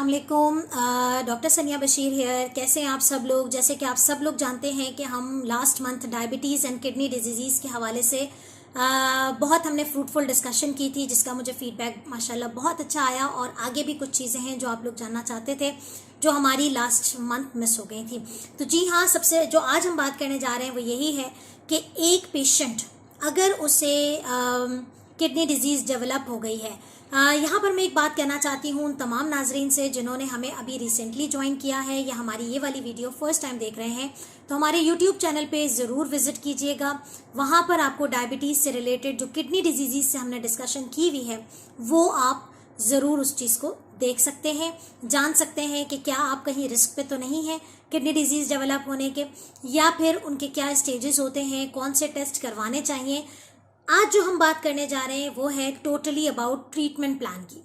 अस्सलाम वालेकुम। डॉक्टर सनिया बशीर हेयर। कैसे हैं आप सब लोग? जैसे कि आप सब लोग जानते हैं कि हम last month diabetes and kidney disease के हवाले से बहुत हमने फ्रूटफुल डिस्कशन की थी, जिसका मुझे फीडबैक माशाल्लाह बहुत अच्छा आया। और आगे भी कुछ चीज़ें हैं जो आप लोग जानना चाहते थे, जो हमारी लास्ट मंथ मिस हो गई थी। तो जी हाँ, सबसे जो आज हम बात करने जा रहे हैं वो यही है कि एक पेशेंट अगर उसे किडनी डिजीज़ डेवलप हो गई है, यहाँ पर मैं एक बात कहना चाहती हूँ उन तमाम नाजरीन से जिन्होंने हमें अभी रिसेंटली ज्वाइन किया है या हमारी ये वाली वीडियो फर्स्ट टाइम देख रहे हैं, तो हमारे यूट्यूब चैनल पे ज़रूर विजिट कीजिएगा। वहाँ पर आपको डायबिटीज़ से रिलेटेड जो किडनी डिजीज़ से हमने डिस्कशन की हुई है वो आप ज़रूर उस चीज़ को देख सकते हैं, जान सकते हैं कि क्या आप कहीं रिस्क पे तो नहीं है किडनी डिजीज़ डेवलप होने के, या फिर उनके क्या स्टेजेस होते हैं, कौन से टेस्ट करवाने चाहिए। आज जो हम बात करने जा रहे हैं वो है टोटली अबाउट ट्रीटमेंट प्लान की,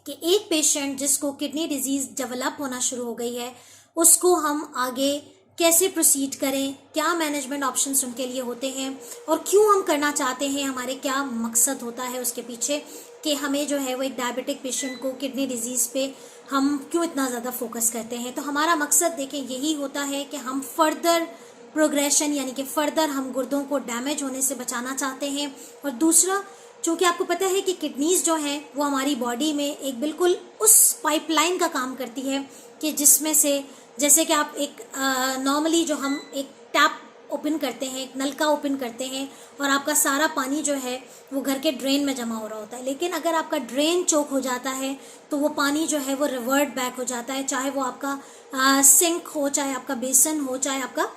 कि एक पेशेंट जिसको किडनी डिजीज़ डेवलप होना शुरू हो गई है उसको हम आगे कैसे प्रोसीड करें, क्या मैनेजमेंट ऑप्शंस उनके लिए होते हैं और क्यों हम करना चाहते हैं, हमारे क्या मकसद होता है उसके पीछे कि हमें जो है वो एक डायबिटिक पेशेंट को किडनी डिजीज़ पे हम क्यों इतना ज़्यादा फोकस करते हैं। तो हमारा मकसद देखें यही होता है कि हम फर्दर प्रोग्रेशन यानी कि फर्दर हम गुर्दों को डैमेज होने से बचाना चाहते हैं। और दूसरा, चूँकि आपको पता है कि किडनीज़ जो हैं वो हमारी बॉडी में एक बिल्कुल उस पाइपलाइन का काम करती है कि जिसमें से जैसे कि आप एक नॉर्मली जो हम एक टैप ओपन करते हैं, एक नलका ओपन करते हैं और आपका सारा पानी जो है वो घर के ड्रेन में जमा हो रहा होता है, लेकिन अगर आपका ड्रेन चोक हो जाता है तो वो पानी जो है वो रिवर्ट बैक हो जाता है, चाहे वो आपका सिंक हो, चाहे आपका बेसन हो, चाहे आपका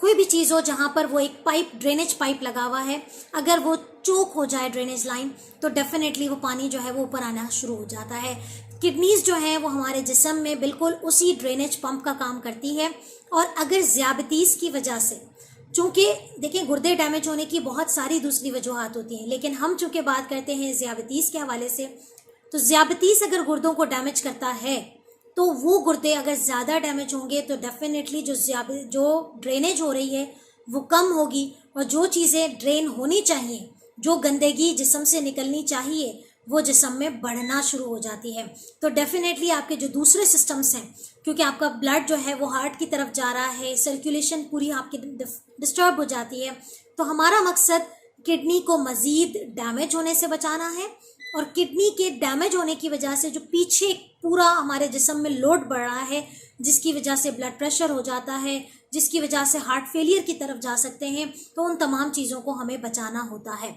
कोई भी चीज़ हो जहाँ पर वो एक पाइप ड्रेनेज पाइप लगा हुआ है, अगर वो चोक हो जाए ड्रेनेज लाइन तो डेफिनेटली वो पानी जो है वो ऊपर आना शुरू हो जाता है। किडनीज जो है वो हमारे जिस्म में बिल्कुल उसी ड्रेनेज पंप का काम करती है। और अगर ज़्यादतीज़ की वजह से, चूँकि देखिए गुर्दे डैमेज होने की बहुत सारी दूसरी वजूहात होती हैं, लेकिन हम चूँकि बात करते हैं ज़्यादतीज़ के हवाले से, तो ज़्यादतीज़ अगर गुर्दों को डैमेज करता है तो वो गुर्दे अगर ज़्यादा डैमेज होंगे तो डेफिनेटली जो ड्रेनेज हो रही है वो कम होगी, और जो चीज़ें ड्रेन होनी चाहिए, जो गंदगी जिस्म से निकलनी चाहिए, वो जिस्म में बढ़ना शुरू हो जाती है। तो डेफिनेटली आपके जो दूसरे सिस्टम्स हैं, क्योंकि आपका ब्लड जो है वो हार्ट की तरफ जा रहा है, सर्कुलेशन पूरी आपकी डिस्टर्ब हो जाती है। तो हमारा मकसद किडनी को मज़ीद डैमेज होने से बचाना है, और किडनी के डैमेज होने की वजह से जो पीछे पूरा हमारे जिस्म में लोड बढ़ रहा है, जिसकी वजह से ब्लड प्रेशर हो जाता है, जिसकी वजह से हार्ट फेलियर की तरफ जा सकते हैं, तो उन तमाम चीज़ों को हमें बचाना होता है।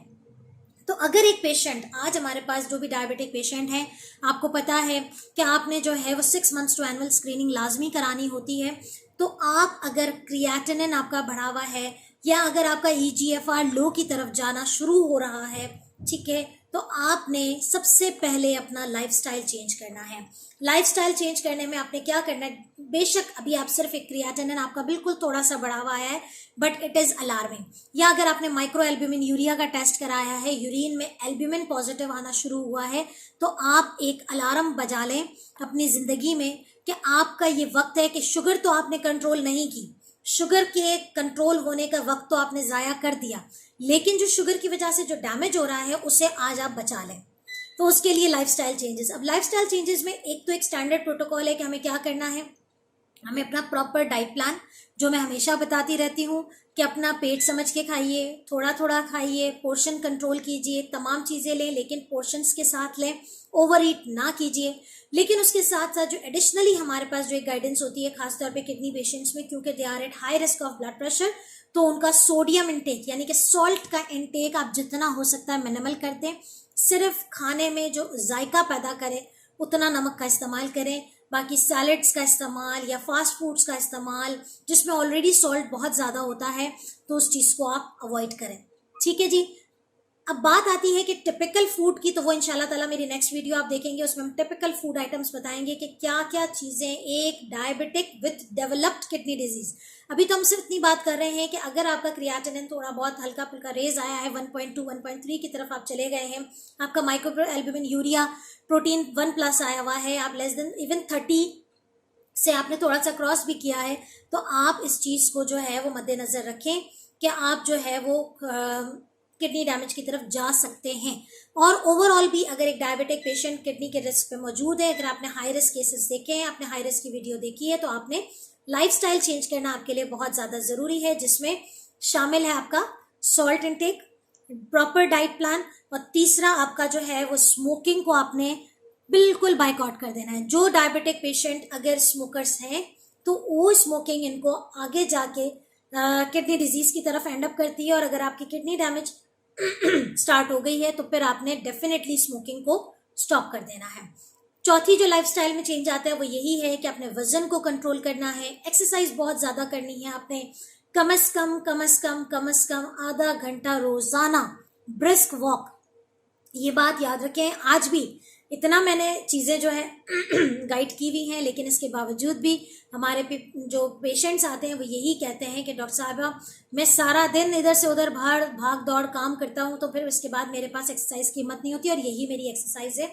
तो अगर एक पेशेंट, आज हमारे पास जो भी डायबिटिक पेशेंट हैं, आपको पता है कि आपने जो है वो 6 मंथ्स टू एनुअल स्क्रीनिंग लाजमी करानी होती है। तो आप अगर क्रिएटिनिन आपका बढ़ा हुआ है या अगर आपका EGFR लो की तरफ जाना शुरू हो रहा है, ठीक है, तो आपने सबसे पहले अपना लाइफस्टाइल चेंज करना है। लाइफस्टाइल चेंज करने में आपने क्या करना है, बेशक अभी आप सिर्फ एक क्रिएटिनिन आपका बिल्कुल थोड़ा सा बढ़ा हुआ है, बट इट इज़ अलार्मिंग। या अगर आपने माइक्रो एल्ब्यूमिन यूरिया का टेस्ट कराया है, यूरिन में एल्ब्यूमिन पॉजिटिव आना शुरू हुआ है, तो आप एक अलार्म बजा लें अपनी ज़िंदगी में कि आपका ये वक्त है कि शुगर तो आपने कंट्रोल नहीं की, शुगर के कंट्रोल होने का वक्त तो आपने ज़ाया कर दिया, लेकिन जो शुगर की वजह से जो डैमेज हो रहा है उसे आज आप बचा लें। तो उसके लिए लाइफस्टाइल चेंजेस। अब लाइफस्टाइल चेंजेस में एक तो एक स्टैंडर्ड प्रोटोकॉल है कि हमें क्या करना है, हमें अपना प्रॉपर डाइट प्लान, जो मैं हमेशा बताती रहती हूँ कि अपना पेट समझ के खाइए, थोड़ा थोड़ा खाइए, पोर्शन कंट्रोल कीजिए, तमाम चीज़ें लें लेकिन पोर्शंस के साथ लें, ओवर ईट ना कीजिए। लेकिन उसके साथ साथ जो एडिशनली हमारे पास जो एक गाइडेंस होती है, खासतौर पे किडनी पेशेंट्स में, क्योंकि they are at high risk of blood pressure, तो उनका सोडियम इंटेक यानी कि सॉल्ट का इंटेक आप जितना हो सकता है मिनिमल कर दें। सिर्फ खाने में जो जायका पैदा करे उतना नमक का इस्तेमाल करें, बाकी सैलड्स का इस्तेमाल या फास्ट फूड्स का इस्तेमाल जिसमें ऑलरेडी सॉल्ट बहुत ज़्यादा होता है, तो उस चीज़ को आप अवॉइड करें। ठीक है जी। अब बात आती है कि टिपिकल फूड की, तो वो इंशाल्लाह ताला मेरी नेक्स्ट वीडियो आप देखेंगे, उसमें हम टिपिकल फूड आइटम्स बताएंगे कि क्या क्या चीज़ें एक diabetic with developed kidney disease. अभी तो हम सिर्फ इतनी बात कर रहे हैं कि अगर आपका क्रिएटिनिन थोड़ा बहुत हल्का फुल्का रेज आया है, 1.2 1.3 की तरफ आप चले गए हैं, आपका माइक्रो एल्ब्यूमिन यूरिया प्रोटीन 1+ आया हुआ है, आप लेस देन इवन 30 से आपने थोड़ा सा क्रॉस भी किया है, तो आप इस चीज़ को जो है वो मद्देनज़र रखें कि आप जो है वो किडनी डैमेज की तरफ जा सकते हैं। और ओवरऑल भी अगर एक डायबिटिक पेशेंट किडनी के रिस्क पे मौजूद है, अगर आपने हाई रिस्क केसेस देखे हैं, आपने हाई रिस्क की वीडियो देखी है, तो आपने लाइफस्टाइल चेंज करना आपके लिए बहुत ज़्यादा ज़रूरी है, जिसमें शामिल है आपका salt intake, proper diet plan, और तीसरा आपका जो है वो स्मोकिंग को आपने बिल्कुल बाइकआउट कर देना है। जो डायबिटिक पेशेंट अगर स्मोकर्स हैं तो वो स्मोकिंग इनको आगे जाके किडनी डिजीज की तरफ एंड अप करती है, और अगर आपकी किडनी डैमेज स्टार्ट हो गई है तो फिर आपने डेफिनेटली स्मोकिंग को स्टॉप कर देना है। चौथी जो लाइफस्टाइल में चेंज आता है वो यही है कि अपने वजन को कंट्रोल करना है, एक्सरसाइज बहुत ज़्यादा करनी है, आपने कम से कम आधा घंटा रोजाना ब्रिस्क वॉक, ये बात याद रखें। आज भी इतना मैंने चीज़ें जो है गाइड की हुई हैं, लेकिन इसके बावजूद भी हमारे जो पेशेंट्स आते हैं वो यही कहते हैं कि डॉक्टर साहबा मैं सारा दिन इधर से उधर भाग दौड़ काम करता हूँ, तो फिर उसके बाद मेरे पास एक्सरसाइज की हिम्मत नहीं होती, और यही मेरी एक्सरसाइज है।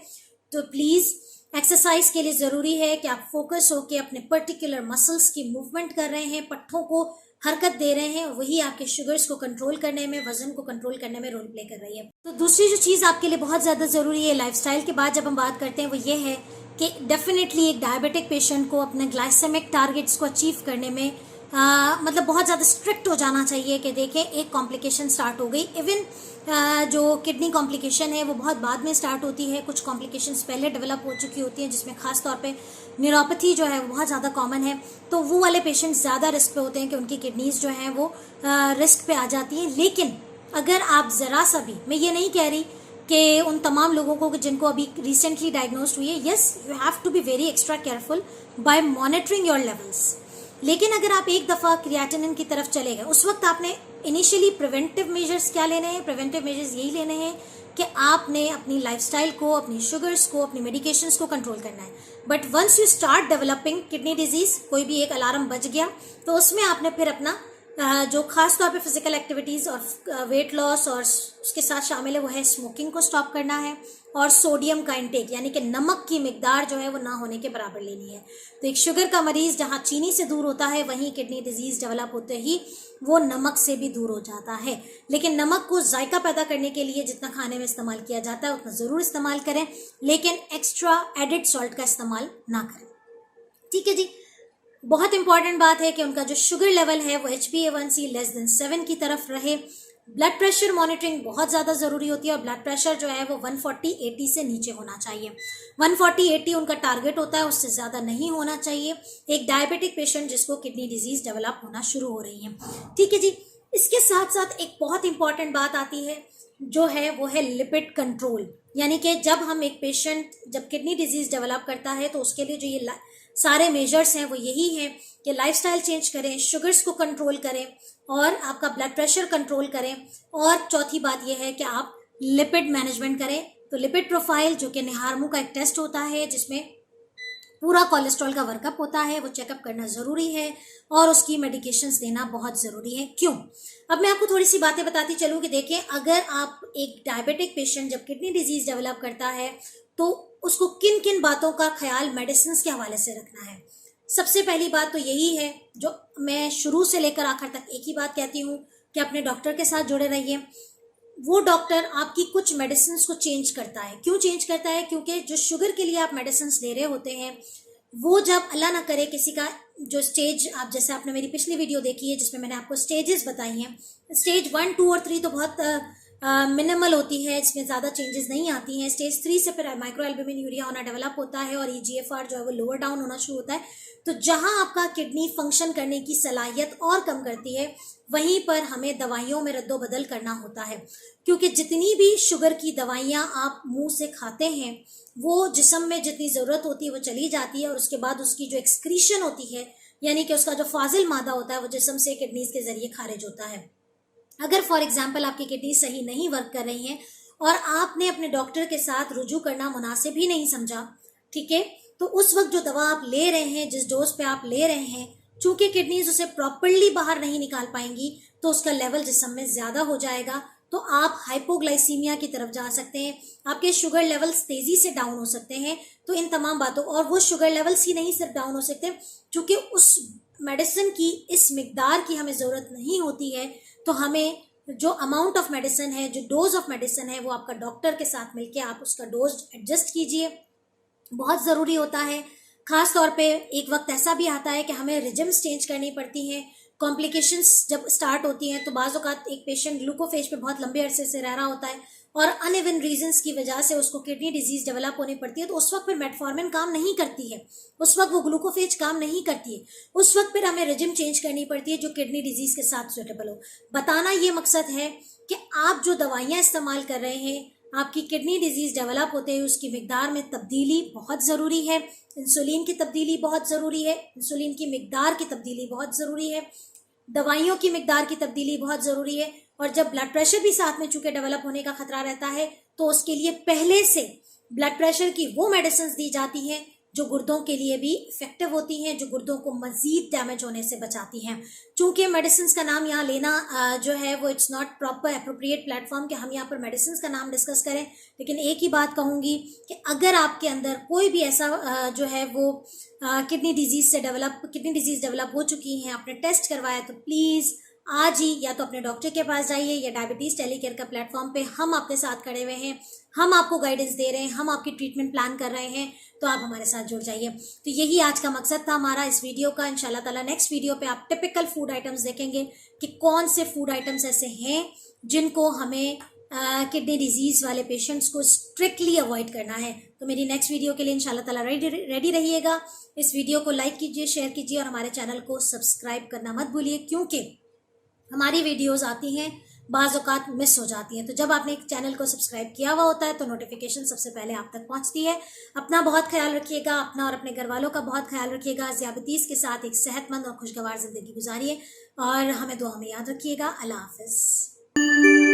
तो प्लीज़ एक्सरसाइज के लिए ज़रूरी है कि आप फोकस होकर अपने पर्टिकुलर मसल्स की मूवमेंट कर रहे हैं, पट्ठों को हरकत दे रहे हैं, वही आपके शुगर्स को कंट्रोल करने में, वजन को कंट्रोल करने में रोल प्ले कर रही है। तो दूसरी जो चीज़ आपके लिए बहुत ज़्यादा ज़रूरी है लाइफस्टाइल के बाद जब हम बात करते हैं वो ये है कि डेफिनेटली एक डायबिटिक पेशेंट को अपने ग्लाइसेमिक टारगेट्स को अचीव करने में मतलब बहुत ज़्यादा स्ट्रिक्ट हो जाना चाहिए कि देखें एक कॉम्प्लिकेशन स्टार्ट हो गई। इवन जो किडनी कॉम्प्लिकेशन है वो बहुत बाद में स्टार्ट होती है, कुछ कॉम्प्लिकेशंस पहले डेवलप हो चुकी होती हैं, जिसमें खास तौर पे न्यूरोपैथी जो है वो बहुत ज़्यादा कॉमन है। तो वो वाले पेशेंट्स ज़्यादा रिस्क पे होते हैं कि उनकी किडनीज जो हैं वो रिस्क पे आ जाती हैं। लेकिन अगर आप ज़रा सा भी, मैं ये नहीं कह रही कि उन तमाम लोगों को जिनको अभी रिसेंटली डायग्नोज हुई है, yes you have to be very extra careful by monitoring your levels, लेकिन अगर आप एक दफ़ा क्रिएटिनिन की तरफ चले गए, उस वक्त आपने इनिशियली प्रिवेंटिव मेजर्स क्या लेने हैं? प्रिवेंटिव मेजर्स यही लेने हैं कि आपने अपनी लाइफस्टाइल को, अपनी शुगर्स को, अपनी मेडिकेशंस को कंट्रोल करना है। But once you start developing kidney disease, कोई भी एक अलार्म बज गया, तो उसमें आपने फिर अपना जो खास तौर पे फिजिकल एक्टिविटीज़ और वेट लॉस और उसके साथ शामिल है वो है स्मोकिंग को स्टॉप करना है, और सोडियम का इंटेक यानी कि नमक की मिकदार जो है वो ना होने के बराबर लेनी है। तो एक शुगर का मरीज जहाँ चीनी से दूर होता है, वहीं किडनी डिजीज डेवलप होते ही वो नमक से भी दूर हो जाता है। लेकिन नमक को जायका पैदा करने के लिए जितना खाने में इस्तेमाल किया जाता है उतना ज़रूर इस्तेमाल करें, लेकिन एक्स्ट्रा एडिड सॉल्ट का इस्तेमाल ना करें। ठीक है जी। बहुत इंपॉर्टेंट बात है कि उनका जो शुगर लेवल है वो HbA1c लेस देन 7 की तरफ रहे। ब्लड प्रेशर मॉनिटरिंग बहुत ज़्यादा ज़रूरी होती है, और ब्लड प्रेशर जो है वो 140/80 से नीचे होना चाहिए। 140/80 उनका टारगेट होता है, उससे ज़्यादा नहीं होना चाहिए एक डायबिटिक पेशेंट जिसको किडनी डिजीज डेवलप होना शुरू हो रही है। ठीक है जी। इसके साथ साथ एक बहुत इंपॉर्टेंट बात आती है जो है वो है लिपिड कंट्रोल, यानी कि जब हम एक पेशेंट जब किडनी डिजीज डेवलप करता है तो उसके लिए जो ये सारे मेजर्स हैं वो यही हैं कि लाइफस्टाइल चेंज करें, शुगर्स को कंट्रोल करें, और आपका ब्लड प्रेशर कंट्रोल करें, और चौथी बात यह है कि आप लिपिड मैनेजमेंट करें। तो लिपिड प्रोफाइल जो कि निहारमू का एक टेस्ट होता है जिसमें पूरा कोलेस्ट्रॉल का वर्कअप होता है, वो चेकअप करना ज़रूरी है, और उसकी मेडिकेशंस देना बहुत ज़रूरी है। क्यों? अब मैं आपको थोड़ी सी बातें बताती चलूँ कि देखें, अगर आप एक डायबिटिक पेशेंट जब किडनी डिजीज डेवलप करता है तो उसको किन किन बातों का ख्याल मेडिसिन के हवाले से रखना है। सबसे पहली बात तो यही है जो मैं शुरू से लेकर आखिर तक एक ही बात कहती हूँ कि अपने डॉक्टर के साथ जुड़े रहिए। वो डॉक्टर आपकी कुछ मेडिसिन को चेंज करता है। क्यों चेंज करता है? क्योंकि जो शुगर के लिए आप मेडिसिन ले रहे होते हैं वो जब अल्लाह ना करे किसी का जो स्टेज, आप जैसे आपने मेरी पिछली वीडियो देखी है जिसमें मैंने आपको स्टेजेस बताई हैं, स्टेज 1, 2 और 3 तो बहुत मिनिमल होती है, इसमें ज़्यादा चेंजेस नहीं आती हैं। स्टेज 3 से फिर माइक्रो एल्बुमिन यूरिया होना डेवलप होता है, और EGFR जो है वो लोअर डाउन होना शुरू होता है। तो जहां आपका किडनी फंक्शन करने की सलाहियत और कम करती है, वहीं पर हमें दवाइयों में रद्दोबदल करना होता है, क्योंकि जितनी भी शुगर की दवाइयां आप मुंह से खाते हैं वो जिस्म में जितनी ज़रूरत होती है वो चली जाती है, और उसके बाद उसकी जो एक्सक्रीशन होती है यानी कि उसका जो फाजिल मादा होता है वो जिस्म से किडनीज के जरिए खारिज होता है। अगर फॉर एग्जाम्पल आपकी किडनी सही नहीं वर्क कर रही हैं और आपने अपने डॉक्टर के साथ रुजू करना मुनासिब ही नहीं समझा, ठीक है, तो उस वक्त जो दवा आप ले रहे हैं, जिस डोज पे आप ले रहे हैं, चूंकि किडनीज उसे प्रॉपरली बाहर नहीं निकाल पाएंगी तो उसका लेवल जिस्म में ज़्यादा हो जाएगा, तो आप हाइपोग्लाइसीमिया की तरफ जा सकते हैं, आपके शुगर लेवल्स तेज़ी से डाउन हो सकते हैं। तो इन तमाम बातों, और वो शुगर लेवल्स ही नहीं सिर्फ डाउन हो सकते, चूँकि उस मेडिसिन की इस मिकदार की हमें ज़रूरत नहीं होती है, तो हमें जो अमाउंट ऑफ मेडिसिन है, जो डोज ऑफ मेडिसिन है, वो आपका डॉक्टर के साथ मिलके आप उसका डोज एडजस्ट कीजिए, बहुत ज़रूरी होता है। खास तौर पे एक वक्त ऐसा भी आता है कि हमें रिजिम्स चेंज करनी पड़ती हैं, कॉम्प्लिकेशंस जब स्टार्ट होती हैं, तो बाज़ औक़ात एक पेशेंट ग्लूकोफेज पे बहुत लंबे अरसे से रह रहा होता है और अनइवन रीजंस की वजह से उसको किडनी डिजीज डेवलप होनी पड़ती है, तो उस वक्त फिर मेटफॉर्मिन काम नहीं करती है, उस वक्त वो ग्लूकोफेज काम नहीं करती है, उस वक्त फिर हमें रिजिम चेंज करनी पड़ती है जो किडनी डिजीज के साथ सूटेबल हो। बताना ये मकसद है कि आप जो दवाइयाँ इस्तेमाल कर रहे हैं, आपकी किडनी डिजीज डेवलप होते हैं, उसकी मिकदार में तब्दीली बहुत ज़रूरी है, इंसुलिन की तब्दीली बहुत ज़रूरी है, इंसुलिन की मिकदार की तब्दीली बहुत ज़रूरी है, दवाइयों की मिकदार की तब्दीली बहुत ज़रूरी है। और जब ब्लड प्रेशर भी साथ में चूंकि डेवलप होने का खतरा रहता है, तो उसके लिए पहले से ब्लड प्रेशर की वो मेडिसिन दी जाती हैं जो गुर्दों के लिए भी इफेक्टिव होती हैं, जो गुर्दों को मजीद डैमेज होने से बचाती हैं। चूंकि मेडिसिन का नाम यहाँ लेना जो है वो it's not proper appropriate platform कि हम यहाँ पर मेडिसिन का नाम डिस्कस करें, लेकिन एक ही बात कहूँगी कि अगर आपके अंदर कोई भी ऐसा जो है वो किडनी डिजीज डेवलप हो चुकी हैं, आपने टेस्ट करवाया, तो प्लीज़ आज ही या तो अपने डॉक्टर के पास जाइए या डायबिटीज़ टेलीकेयर का प्लेटफॉर्म पे हम आपके साथ खड़े हुए हैं, हम आपको गाइडेंस दे रहे हैं, हम आपकी ट्रीटमेंट प्लान कर रहे हैं, तो आप हमारे साथ जुड़ जाइए। तो यही आज का मकसद था हमारा इस वीडियो का। इंशाल्लाह ताला नेक्स्ट वीडियो पे आप टिपिकल फूड आइटम्स देखेंगे कि कौन से फूड आइटम्स ऐसे हैं जिनको हमें किडनी डिजीज़ वाले पेशेंट्स को स्ट्रिक्टली अवॉइड करना है। तो मेरी नेक्स्ट वीडियो के लिए इंशाल्लाह ताला रेडी रहिएगा। इस वीडियो को लाइक कीजिए, शेयर कीजिए और हमारे चैनल को सब्सक्राइब करना मत भूलिए, क्योंकि हमारी वीडियोस आती हैं बाज़ औक़ात मिस हो जाती हैं। तो जब आपने चैनल को सब्सक्राइब किया हुआ होता है तो नोटिफिकेशन सबसे पहले आप तक पहुंचती है। अपना बहुत ख्याल रखिएगा, अपना और अपने घर वालों का बहुत ख्याल रखिएगा। ज़ियाबतीस के साथ एक सेहतमंद और खुशगवार ज़िंदगी गुजारिए और हमें दुआ में याद रखिएगा। अल्लाह हाफ़िज़।